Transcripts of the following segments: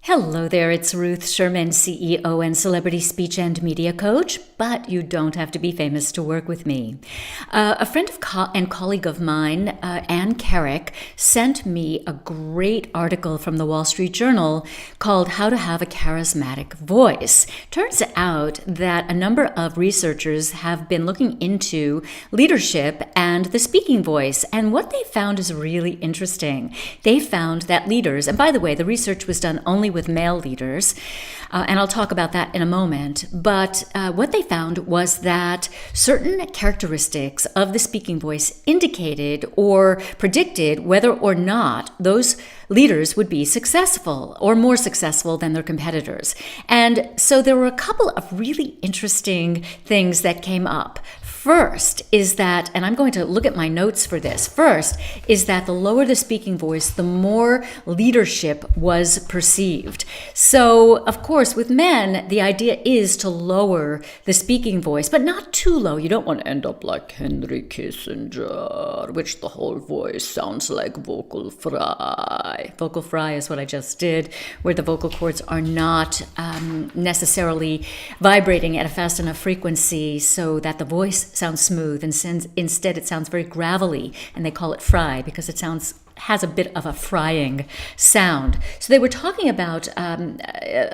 Hello there, it's Ruth Sherman, CEO and celebrity speech and media coach, but you don't have to be famous to work with me. A friend and colleague of mine, Ann Carrick, sent me a great article from the Wall Street Journal called How to Have a Charismatic Voice. Turns out that a number of researchers have been looking into leadership and the speaking voice, and what they found is really interesting. They found that leaders, and by the way, the research was done only with male leaders, and I'll talk about that in a moment. But what they found was that certain characteristics of the speaking voice indicated or predicted whether or not those leaders would be successful or more successful than their competitors. And so there were a couple of really interesting things that came up. First is that, and I'm going to look at my notes for this, first is that the lower the speaking voice, the more leadership was perceived. So, of course, with men, the idea is to lower the speaking voice, but not too low. You don't want to end up like Henry Kissinger, which the whole voice sounds like vocal fry. Vocal fry is what I just did, where the vocal cords are not necessarily vibrating at a fast enough frequency so that the voice sounds smooth, and instead it sounds very gravelly, and they call it fry because it has a bit of a frying sound. So they were talking about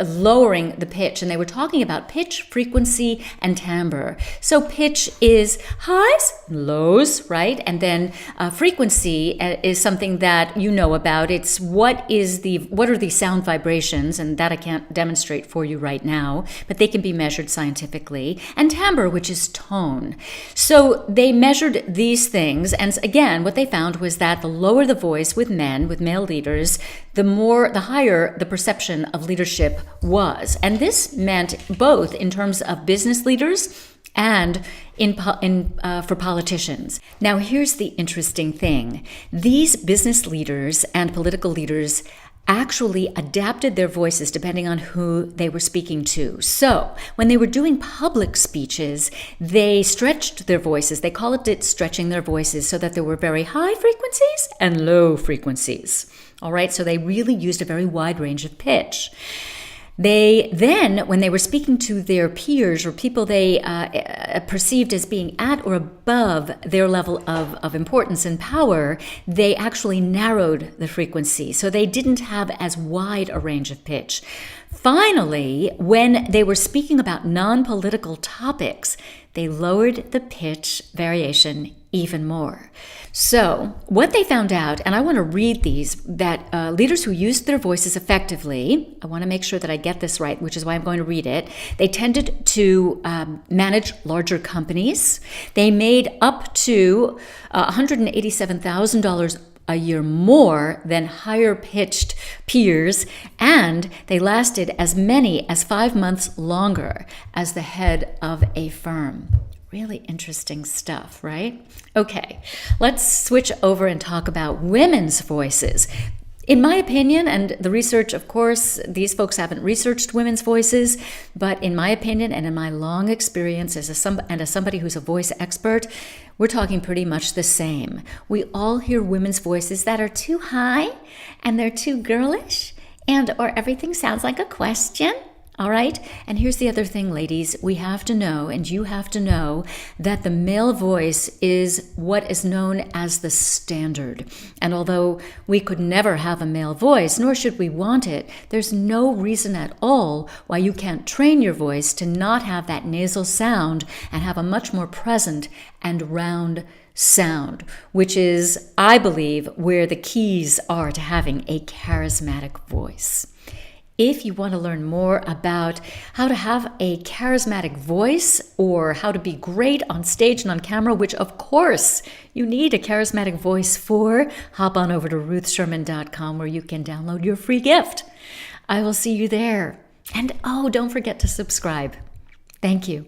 lowering the pitch, and they were talking about pitch, frequency, and timbre. So pitch is highs, lows, right? And then frequency is something that you know about. It's what are the sound vibrations, and that I can't demonstrate for you right now, but they can be measured scientifically. And timbre, which is tone. So they measured these things, and again, what they found was that the lower the voice with men, with male leaders, the higher the perception of leadership was. And this meant both in terms of business leaders and for politicians. Now, here's the interesting thing. These business leaders and political leaders actually adapted their voices depending on who they were speaking to. So when they were doing public speeches, they stretched their voices. They called it stretching their voices so that there were very high frequencies and low frequencies. All right, so they really used a very wide range of pitch. They then, when they were speaking to their peers or people they perceived as being at or above their level of importance and power, they actually narrowed the frequency. So they didn't have as wide a range of pitch. Finally, when they were speaking about non-political topics, they lowered the pitch variation even more. So what they found out, and I want to read these, that leaders who used their voices effectively, I want to make sure that I get this right, which is why I'm going to read it. They tended to manage larger companies. They made up to $187,000 a year more than higher pitched peers, and they lasted as many as 5 months longer as the head of a firm. Really interesting stuff, right? Okay, let's switch over and talk about women's voices. In my opinion, and the research, of course, these folks haven't researched women's voices, but in my opinion and in my long experience as somebody who's a voice expert, we're talking pretty much the same. We all hear women's voices that are too high and they're too girlish, or everything sounds like a question. All right? And here's the other thing, ladies. We have to know, and you have to know, that the male voice is what is known as the standard. And although we could never have a male voice, nor should we want it, there's no reason at all why you can't train your voice to not have that nasal sound and have a much more present and round sound, which is, I believe, where the keys are to having a charismatic voice. If you want to learn more about how to have a charismatic voice or how to be great on stage and on camera, which of course you need a charismatic voice for, hop on over to ruthsherman.com where you can download your free gift. I will see you there. And don't forget to subscribe. Thank you.